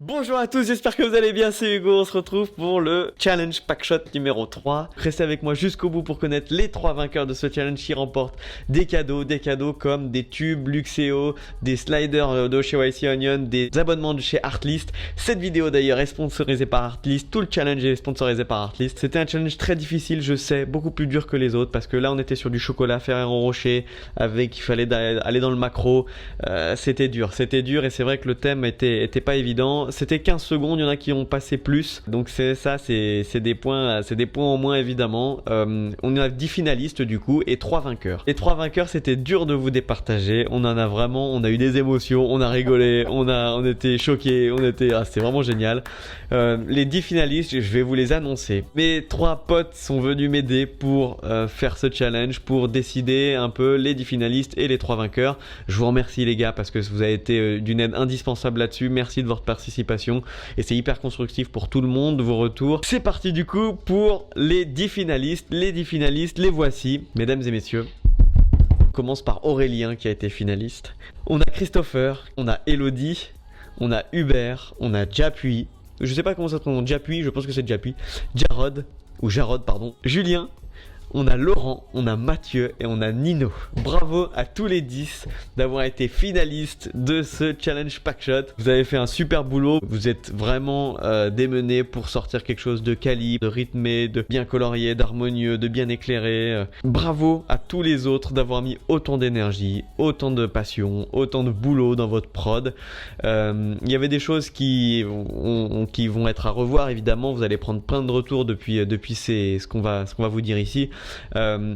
Bonjour à tous, j'espère que vous allez bien, c'est Hugo, on se retrouve pour le challenge Packshot numéro 3. Restez avec moi jusqu'au bout pour connaître les 3 vainqueurs de ce challenge qui remportent des cadeaux comme des tubes Luxeo, des sliders de chez YC Onion, des abonnements de chez Artlist. Cette vidéo d'ailleurs est sponsorisée par Artlist, tout le challenge est sponsorisé par Artlist. C'était un challenge très difficile, je sais, beaucoup plus dur que les autres parce que là on était sur du chocolat Ferrero Rocher avec il fallait aller dans le macro. C'était dur et c'est vrai que le thème était pas évident. C'était 15 secondes, il y en a qui ont passé plus. Donc c'est des points en moins évidemment. On a 10 finalistes du coup et 3 vainqueurs. Les 3 vainqueurs, c'était dur de vous départager. On a eu des émotions, on a rigolé, on était choqués, c'était vraiment génial. Les 10 finalistes, je vais vous les annoncer. Mes 3 potes sont venus m'aider pour faire ce challenge, pour décider un peu les 10 finalistes et les 3 vainqueurs. Je vous remercie les gars parce que vous avez été d'une aide indispensable là-dessus. Merci de votre participation et c'est hyper constructif pour tout le monde, vos retours. C'est parti du coup pour les 10 finalistes. Les 10 finalistes, les voici, mesdames et messieurs. On commence par Aurélien qui a été finaliste. On a Christopher, on a Elodie, on a Hubert, on a Japuis. Je sais pas comment ça se prononce, Japuis, je pense que c'est Japuis. Jarod, pardon. Julien. On a Laurent, on a Mathieu et on a Nino. Bravo à tous les 10 d'avoir été finalistes de ce challenge Packshot. Vous avez fait un super boulot. Vous êtes vraiment démenés pour sortir quelque chose de quali, de rythmé, de bien colorié, d'harmonieux, de bien éclairé. Bravo à tous les autres d'avoir mis autant d'énergie, autant de passion, autant de boulot dans votre prod. Il y avait des choses qui vont être à revoir évidemment. Vous allez prendre plein de retours depuis ce qu'on va vous dire ici.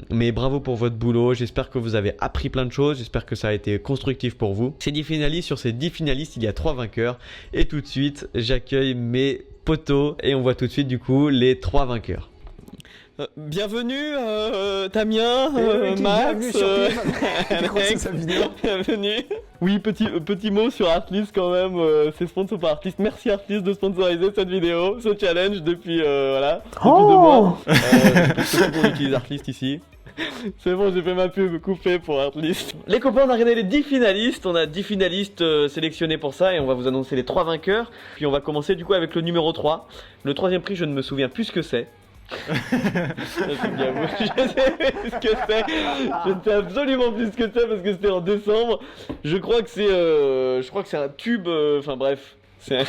Mais bravo pour votre boulot, j'espère que vous avez appris plein de choses, j'espère que ça a été constructif pour vous. Sur ces 10 finalistes, il y a 3 vainqueurs et tout de suite j'accueille mes potos et on voit tout de suite du coup les 3 vainqueurs. Bienvenue Damien, Max, Alex, bienvenue. Oui, petit mot sur Artlist quand même, c'est sponsor par Artlist. Merci Artlist de sponsoriser cette vidéo, ce challenge depuis 2 mois. C'est pas qu'on utilise Artlist ici. C'est bon, j'ai fait ma pub coupée pour Artlist. Les copains, on a regardé les 10 finalistes. On a 10 finalistes sélectionnés pour ça et on va vous annoncer les 3 vainqueurs. Puis on va commencer du coup avec le numéro 3. Le 3e prix, je ne me souviens plus ce que c'est. Je ne sais absolument plus ce que c'est parce que c'était en décembre. Je crois que c'est un tube, enfin bref. C'est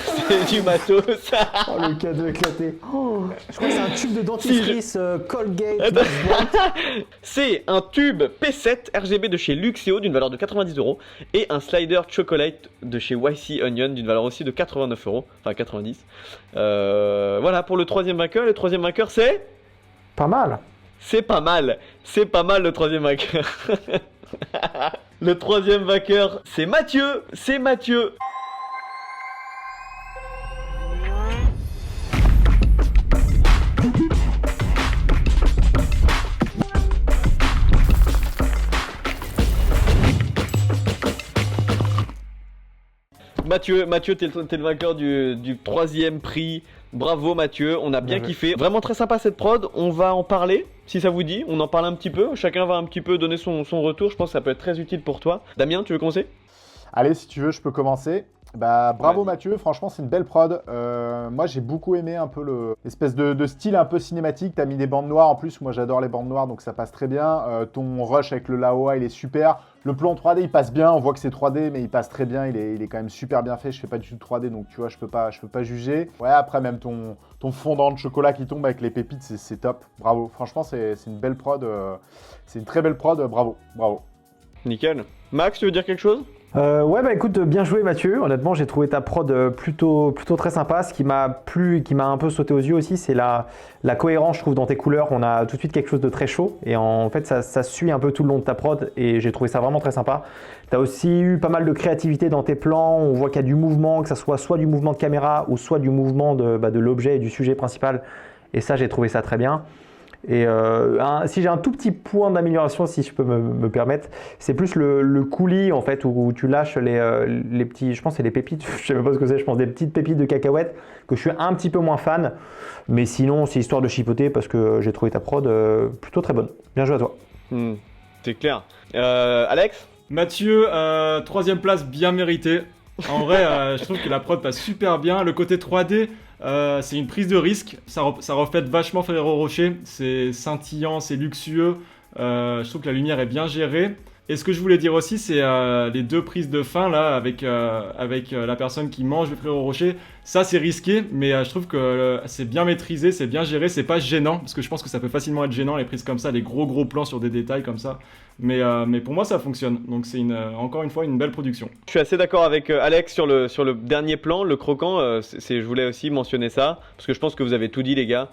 du matos. Oh le cadeau éclaté. Oh, je crois que c'est un tube de dentifrice Colgate. C'est un tube P7 RGB de chez Luxeo d'une valeur de 90 € et un slider chocolate de chez YC Onion d'une valeur aussi de 89 €, enfin 90. Voilà pour le 3e vainqueur. Le 3e vainqueur c'est... Pas mal. C'est pas mal le 3e vainqueur. Le 3e vainqueur c'est Mathieu. Mathieu, t'es le vainqueur du 3e prix. Bravo Mathieu, on a bien kiffé. Vraiment très sympa cette prod, on va en parler si ça vous dit. On en parle un petit peu, chacun va un petit peu donner son retour. Je pense que ça peut être très utile pour toi. Damien, tu veux commencer ? Allez, si tu veux, je peux commencer. Bah, bravo Mathieu, franchement c'est une belle prod. Moi j'ai beaucoup aimé un peu l'espèce de style un peu cinématique. T'as mis des bandes noires en plus, moi j'adore les bandes noires donc ça passe très bien. Ton rush avec le Laowa il est super. Le plan 3D il passe bien, on voit que c'est 3D mais il passe très bien, il est quand même super bien fait. Je fais pas du tout de 3D donc tu vois je peux pas juger. Ouais, après même ton fondant de chocolat qui tombe avec les pépites c'est top. Bravo, franchement c'est une belle prod, c'est une très belle prod, bravo. Nickel. Max, tu veux dire quelque chose ? Ouais bah écoute, bien joué Mathieu, honnêtement j'ai trouvé ta prod plutôt très sympa. Ce qui m'a plu, qui m'a un peu sauté aux yeux aussi, c'est la cohérence je trouve dans tes couleurs. On a tout de suite quelque chose de très chaud et en fait ça suit un peu tout le long de ta prod et j'ai trouvé ça vraiment très sympa. Tu as aussi eu pas mal de créativité dans tes plans, on voit qu'il y a du mouvement, que ça soit du mouvement de caméra ou soit du mouvement de l'objet et du sujet principal et ça j'ai trouvé ça très bien. Et si j'ai un tout petit point d'amélioration, si je peux me permettre, c'est plus le coulis en fait où tu lâches les petits, je pense que c'est les pépites, je sais même pas ce que c'est, je pense des petites pépites de cacahuètes que je suis un petit peu moins fan, mais sinon c'est histoire de chipoter parce que j'ai trouvé ta prod plutôt très bonne. Bien joué à toi. C'est clair. Alex ? Mathieu, 3e place bien méritée. En vrai, je trouve que la prod passe super bien. Le côté 3D, c'est une prise de risque. Ça reflète vachement Ferrero Rocher. C'est scintillant, c'est luxueux. Je trouve que la lumière est bien gérée. Et ce que je voulais dire aussi, c'est les 2 prises de fin là, avec la personne qui mange le Ferrero Rocher. Ça, c'est risqué, mais je trouve que c'est bien maîtrisé, c'est bien géré, c'est pas gênant, parce que je pense que ça peut facilement être gênant, les prises comme ça, les gros plans sur des détails comme ça. Mais pour moi, ça fonctionne. Donc c'est encore une fois une belle production. Je suis assez d'accord avec Alex sur le dernier plan, le croquant. Je voulais aussi mentionner ça, parce que je pense que vous avez tout dit, les gars.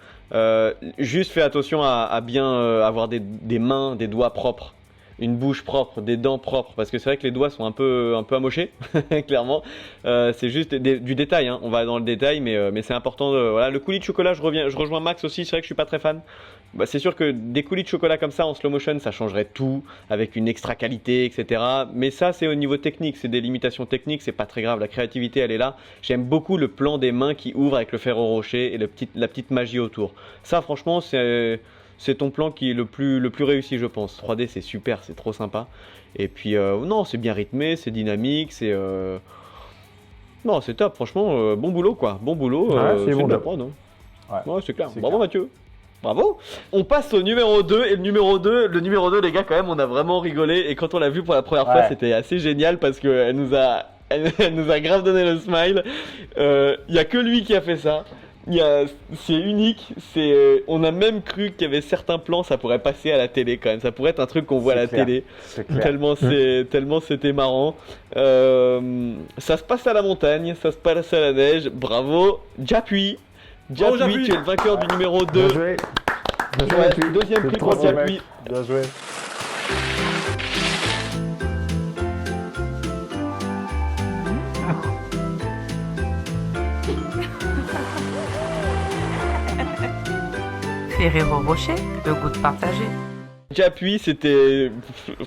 Juste fais attention à bien avoir des mains, des doigts propres. Une bouche propre, des dents propres, parce que c'est vrai que les doigts sont un peu amochés, clairement. C'est juste du détail, hein. On va dans le détail, mais c'est important. Voilà, le coulis de chocolat, je rejoins Max aussi. C'est vrai que je suis pas très fan. Bah, c'est sûr que des coulis de chocolat comme ça en slow motion, ça changerait tout, avec une extra qualité, etc. Mais ça, c'est au niveau technique, c'est des limitations techniques, c'est pas très grave. La créativité, elle est là. J'aime beaucoup le plan des mains qui ouvrent avec le Ferrero Rocher et la petite magie autour. Ça, franchement, c'est ton plan qui est le plus réussi, je pense. 3D, c'est super, c'est trop sympa. Et puis, non, c'est bien rythmé, c'est dynamique, non, c'est top, franchement, bon boulot, quoi. Bon boulot, Ouais, c'est bon de la job. prod, hein. Ouais, Ouais, c'est clair. c'est Bravo, clair. Mathieu. Bravo. On passe au numéro 2. Et le numéro 2, les gars, quand même, on a vraiment rigolé. Et quand on l'a vu pour la première fois, Ouais. c'était assez génial parce qu'elle nous a, elle nous a grave donné le smile. Il y a que lui qui a fait ça. C'est unique. On a même cru qu'il y avait certains plans, ça pourrait passer à la télé quand même. Ça pourrait être un truc qu'on voit à la C'est clair. télé. C'est clair. Tellement c'était marrant. Ça se passe à la montagne, ça se passe à la neige. Bravo. J'appuie. Bravo, J'appuie, J'appuie. tu es le vainqueur du numéro 2. Bien joué. Bien joué, Ouais, Mathieu. deuxième C'est prix trop pour bien. J'appuie. Bien joué. Ferrero Rocher, le goût de partager. J'appuie,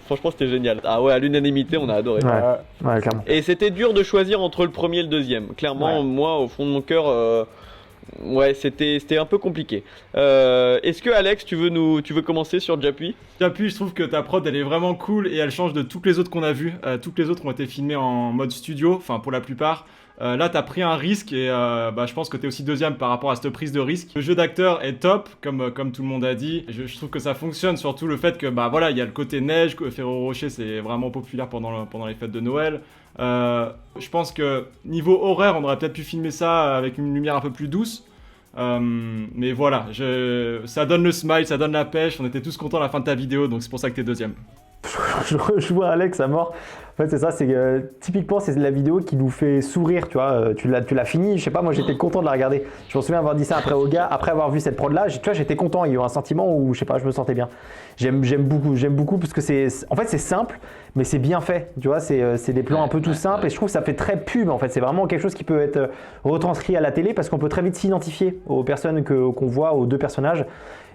franchement c'était génial. Ah ouais, à l'unanimité, on a adoré. Ouais. Ouais. Ouais, clairement. Et c'était dur de choisir entre le premier et le deuxième. Clairement, Ouais. moi, au fond de mon cœur, ouais, c'était un peu compliqué. Est-ce que Alex, tu veux commencer sur J'appuie? J'appuie, je trouve que ta prod elle est vraiment cool et elle change de toutes les autres qu'on a vues. Toutes les autres ont été filmées en mode studio, enfin pour la plupart. Là, t'as pris un risque et je pense que t'es aussi deuxième par rapport à cette prise de risque. Le jeu d'acteur est top, comme tout le monde a dit. Je trouve que ça fonctionne, surtout le fait que voilà, il y a le côté neige. Ferrero Rocher, c'est vraiment populaire pendant les fêtes de Noël. Je pense que niveau horaire, on aurait peut-être pu filmer ça avec une lumière un peu plus douce. Mais voilà, ça donne le smile, ça donne la pêche. On était tous contents à la fin de ta vidéo, donc c'est pour ça que t'es deuxième. Je rejoins Alex à mort. En fait, c'est ça, typiquement, c'est la vidéo qui nous fait sourire, tu vois. Tu l'as fini, je sais pas, moi j'étais content de la regarder. Je me souviens avoir dit ça après au gars, après avoir vu cette prod là, tu vois, j'étais content. Il y a eu un sentiment où, je sais pas, je me sentais bien. J'aime beaucoup parce que en fait, c'est simple, mais c'est bien fait, tu vois. C'est des plans un peu tout simples et je trouve que ça fait très pub. En fait, c'est vraiment quelque chose qui peut être retranscrit à la télé parce qu'on peut très vite s'identifier aux personnes qu'on voit, aux 2 personnages.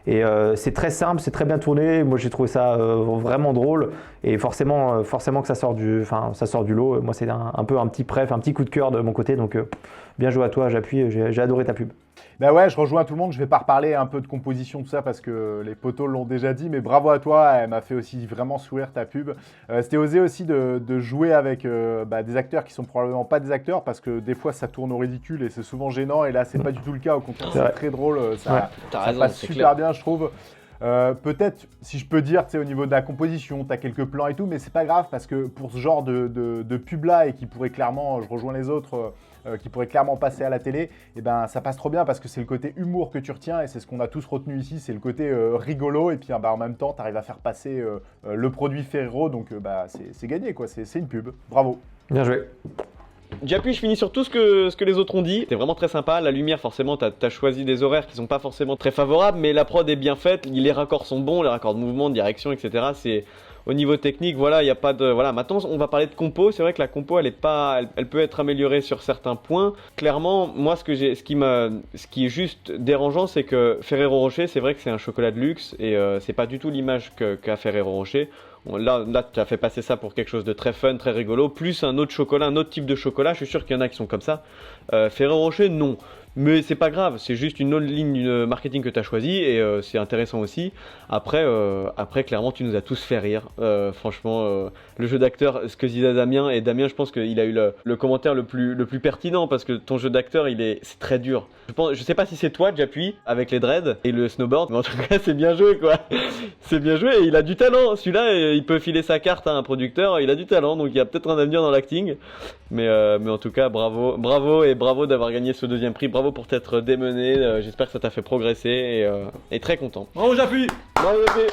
Et c'est très simple, c'est très bien tourné. Moi, j'ai trouvé ça vraiment drôle. Et forcément que ça sort du lot. Moi, c'est un peu un petit coup de cœur de mon côté. Donc, bien joué à toi, j'appuie. J'ai adoré ta pub. Bah ouais, je rejoins tout le monde. Je vais pas reparler un peu de composition, tout ça, parce que les potos l'ont déjà dit. Mais bravo à toi, elle m'a fait aussi vraiment sourire ta pub. C'était osé aussi de jouer avec des acteurs qui sont probablement pas des acteurs, parce que des fois ça tourne au ridicule et c'est souvent gênant. Et là, c'est pas du tout le cas. Au contraire, C'est vrai. c'est très drôle. Ouais. Ça T'as raison, passe c'est super clair. bien, je trouve. Peut-être, si je peux dire, tu sais, au niveau de la composition, tu as quelques plans et tout, mais c'est pas grave parce que pour ce genre de pub-là et qui pourrait clairement, je rejoins les autres, qui pourrait clairement passer à la télé, et ben ça passe trop bien parce que c'est le côté humour que tu retiens et c'est ce qu'on a tous retenu ici, c'est le côté rigolo et puis en même temps, tu arrives à faire passer le produit Ferrero, donc c'est gagné, quoi, c'est une pub. Bravo. Bien joué. J'appuie, je finis sur tout ce que les autres ont dit. C'était vraiment très sympa. La lumière, forcément, t'as choisi des horaires qui sont pas forcément très favorables, mais la prod est bien faite. Les raccords sont bons, les raccords de mouvement, de direction, etc. C'est au niveau technique, voilà, il y a pas de voilà. Maintenant, on va parler de compo. C'est vrai que la compo, elle peut être améliorée sur certains points. Clairement, moi, ce qui est juste dérangeant, c'est que Ferrero Rocher, c'est vrai que c'est un chocolat de luxe et c'est pas du tout l'image qu'a Ferrero Rocher. Là, tu as fait passer ça pour quelque chose de très fun, très rigolo, plus un autre chocolat, un autre type de chocolat. Je suis sûr qu'il y en a qui sont comme ça. Ferrero Rocher, non. Mais c'est pas grave, c'est juste une autre ligne marketing que tu as choisie et c'est intéressant aussi. Après, clairement, tu nous as tous fait rire. Franchement, le jeu d'acteur, ce que disait Damien, et Damien, je pense qu'il a eu le commentaire le plus pertinent parce que ton jeu d'acteur, c'est très dur. Je sais pas si c'est toi, j'appuie, avec les dreads et le snowboard, mais en tout cas, c'est bien joué quoi. C'est bien joué et il a du talent. Celui-là, il peut filer sa carte à un producteur, il a du talent, donc il y a peut-être un avenir dans l'acting. Mais en tout cas, bravo et bravo d'avoir gagné ce deuxième prix. Bravo pour t'être démené. J'espère que ça t'a fait progresser et très content. Bravo, j'appuie. Bravo, j'appuie.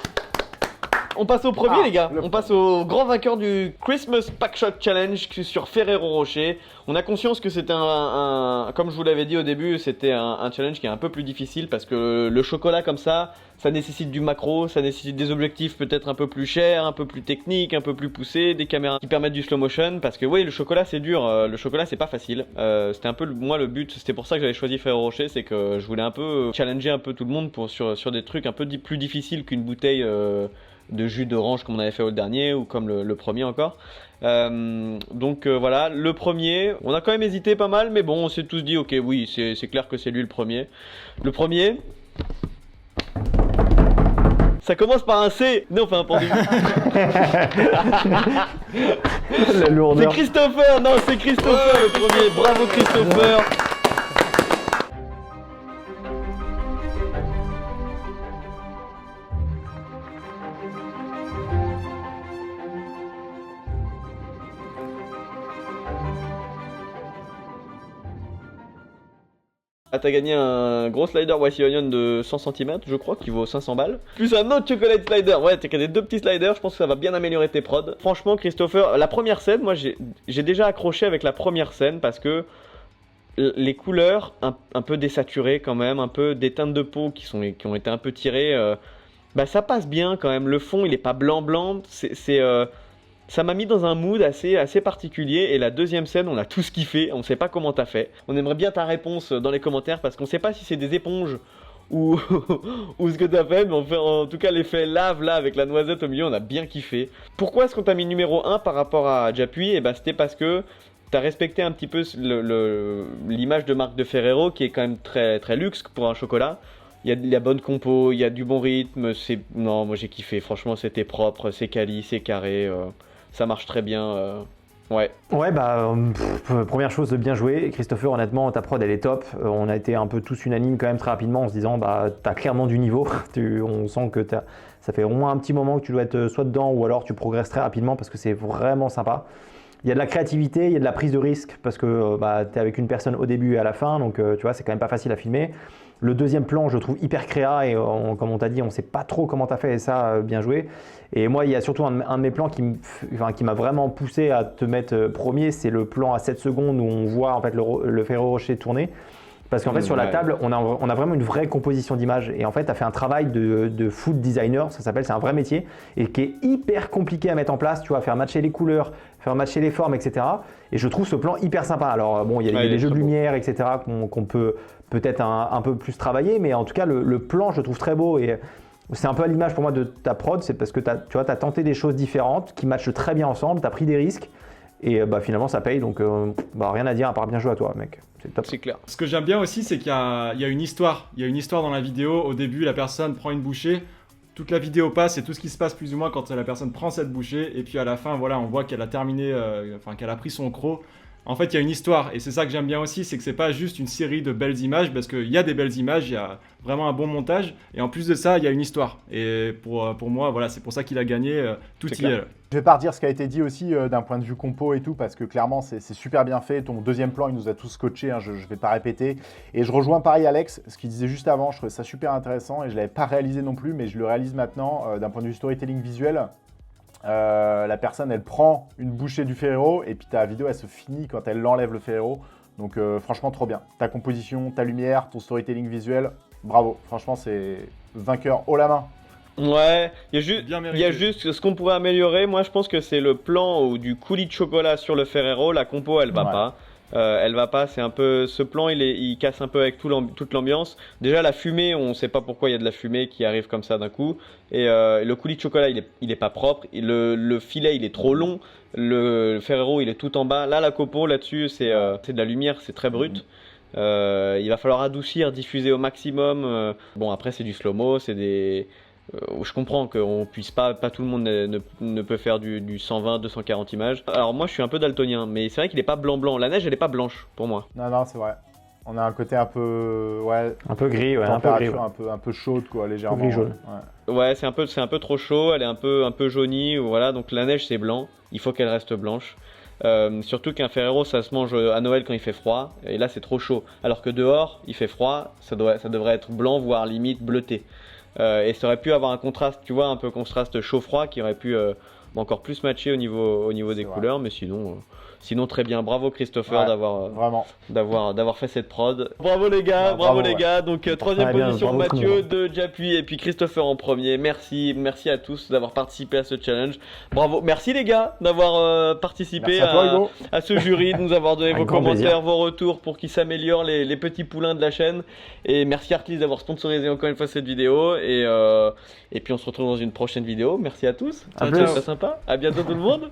On passe au premier, les gars. le On passe au grand vainqueur du Christmas Packshot Challenge sur Ferrero Rocher. On a conscience que c'était comme je vous l'avais dit au début, c'était un challenge qui est un peu plus difficile parce que le chocolat comme ça nécessite du macro, ça nécessite des objectifs peut-être un peu plus chers, un peu plus techniques, un peu plus poussés, des caméras qui permettent du slow motion parce que oui, le chocolat c'est dur, le chocolat c'est pas facile. C'était un peu moi le but, c'était pour ça que j'avais choisi Ferrero Rocher, c'est que je voulais un peu challenger un peu tout le monde sur des trucs un peu plus difficiles qu'une bouteille de jus d'orange comme on avait fait au dernier ou comme le premier encore. Donc voilà, le premier, on a quand même hésité pas mal, mais bon, on s'est tous dit ok, oui, c'est clair que c'est lui le premier. Le premier, ça commence par un C. Non, enfin un pendu. La lourdeur. C'est Christopher, non, c'est Christopher le premier. Bravo Christopher. Ah, t'as gagné un gros slider Washi Onion de 100 cm, je crois, qui vaut 500 balles. Plus un autre chocolate slider. Ouais, t'as gagné 2 petits sliders, je pense que ça va bien améliorer tes prods. Franchement, Christopher, la première scène, moi j'ai déjà accroché avec la première scène parce que les couleurs un peu désaturées quand même, un peu des teintes de peau qui ont été un peu tirées, bah ça passe bien quand même. Le fond, il est pas blanc, ça m'a mis dans un mood assez particulier et la deuxième scène, on a tous kiffé, on sait pas comment t'as fait. On aimerait bien ta réponse dans les commentaires parce qu'on sait pas si c'est des éponges ou, ou ce que t'as fait, mais en tout cas l'effet lave là avec la noisette au milieu, on a bien kiffé. Pourquoi est-ce qu'on t'a mis numéro 1 par rapport à J'appuie? Et bah c'était parce que t'as respecté un petit peu l'image de marque de Ferrero qui est quand même très, très luxe pour un chocolat. Il y a de la bonne compo, il y a du bon rythme, non, moi j'ai kiffé, franchement c'était propre, c'est quali, c'est carré, ça marche très bien, ouais. Ouais, bah, première chose de bien joué. Christopher, honnêtement, ta prod elle est top. On a été un peu tous unanimes quand même très rapidement en se disant, bah, t'as clairement du niveau. On sent que ça fait au moins un petit moment que tu dois être soit dedans ou alors tu progresses très rapidement parce que c'est vraiment sympa. Il y a de la créativité, il y a de la prise de risque parce que bah, tu es avec une personne au début et à la fin, donc tu vois, c'est quand même pas facile à filmer. Le deuxième plan, je trouve hyper créa et comme on t'a dit, on sait pas trop comment tu as fait et ça, bien joué. Et moi, il y a surtout un de mes plans qui m'a vraiment poussé à te mettre premier, c'est le plan à 7 secondes où on voit en fait le Ferrero Rocher tourner. Parce qu'en fait, sur la table, on a vraiment une vraie composition d'image. Et en fait, tu as fait un travail de food designer, ça s'appelle, c'est un vrai métier, et qui est hyper compliqué à mettre en place. Tu vois, faire matcher les couleurs, faire matcher les formes, etc. Et je trouve ce plan hyper sympa. Alors, bon, il y a des jeux de lumière, etc., qu'on peut peut-être un peu plus travailler, mais en tout cas, le plan, je le trouve très beau. Et c'est un peu à l'image pour moi de ta prod, c'est parce que tu as tenté des choses différentes qui matchent très bien ensemble, tu as pris des risques. Et bah, finalement, ça paye, donc bah, rien à dire à part bien jouer à toi, mec. C'est top. C'est clair. Ce que j'aime bien aussi, c'est qu'il y a une histoire. Il y a une histoire dans la vidéo. Au début, la personne prend une bouchée. Toute la vidéo passe et tout ce qui se passe plus ou moins quand la personne prend cette bouchée. Et puis à la fin, voilà, on voit qu'elle a terminé, qu'elle a pris son croc. En fait, il y a une histoire. Et c'est ça que j'aime bien aussi, c'est que c'est pas juste une série de belles images, parce qu'il y a des belles images, il y a vraiment un bon montage. Et en plus de ça, il y a une histoire. Et pour moi, voilà, c'est pour ça qu'il a gagné. Tout y est. Je vais pas redire ce qui a été dit aussi d'un point de vue compo et tout, parce que clairement, c'est super bien fait. Ton deuxième plan, il nous a tous coachés, hein, je vais pas répéter. Et je rejoins pareil Alex, ce qu'il disait juste avant, je trouvais ça super intéressant et je l'avais pas réalisé non plus, mais je le réalise maintenant d'un point de vue storytelling visuel. La personne, elle prend une bouchée du Ferrero et puis ta vidéo, elle se finit quand elle enlève le Ferrero. Donc franchement, trop bien. Ta composition, ta lumière, ton storytelling visuel, bravo. Franchement, c'est vainqueur haut la main. Ouais, il y a juste ce qu'on pourrait améliorer. Moi, je pense que c'est le plan du coulis de chocolat sur le Ferrero. La compo, elle va pas. Elle va pas, c'est un peu ce plan, il casse un peu avec toute l'ambiance. Déjà la fumée, on sait pas pourquoi il y a de la fumée qui arrive comme ça d'un coup. Et le coulis de chocolat, il est pas propre. Et le filet, il est trop long. Le Ferrero, il est tout en bas. Là, la copo, là-dessus, c'est de la lumière, c'est très brut. Il va falloir adoucir, diffuser au maximum. Bon, après, c'est du slow-mo, c'est des. Je comprends qu'on puisse pas tout le monde ne peut faire du 120, 240 images. Alors moi je suis un peu daltonien, mais c'est vrai qu'il est pas blanc. La neige elle est pas blanche pour moi. Non, c'est vrai. On a un côté un peu, ouais, Un peu gris, ouais, un peu gris. température Ouais. un peu chaude quoi, légèrement. gris jaune. Ouais. Ouais, c'est un peu trop chaud, elle est un peu jaunie, voilà, donc la neige c'est blanc, il faut qu'elle reste blanche. Surtout qu'un Ferrero ça se mange à Noël quand il fait froid, et là c'est trop chaud. Alors que dehors il fait froid, ça devrait être blanc, voire limite bleuté. Et ça aurait pu avoir un contraste, tu vois, un peu contraste chaud-froid qui aurait pu encore plus matcher au niveau des vrai. couleurs, mais sinon très bien. Bravo Christopher Ouais, vraiment. d'avoir fait cette prod. Bravo les gars, Ouais, bravo bravo, les ouais. gars. Donc troisième Ouais, bien, position bravo tout le Mathieu, monde. de Japuis et puis Christopher en premier. Merci à tous d'avoir participé à ce challenge. Bravo, merci les gars d'avoir participé Merci à toi Hugo. à ce jury, de nous avoir donné Avec vos grand commentaires, plaisir. vos retours pour qu'ils s'améliorent les petits poulains de la chaîne. Et merci Artlis d'avoir sponsorisé encore une fois cette vidéo. Et puis on se retrouve dans une prochaine vidéo. Merci à tous. À Ciao, ciao, plus. c'était sympa. À bientôt tout le monde.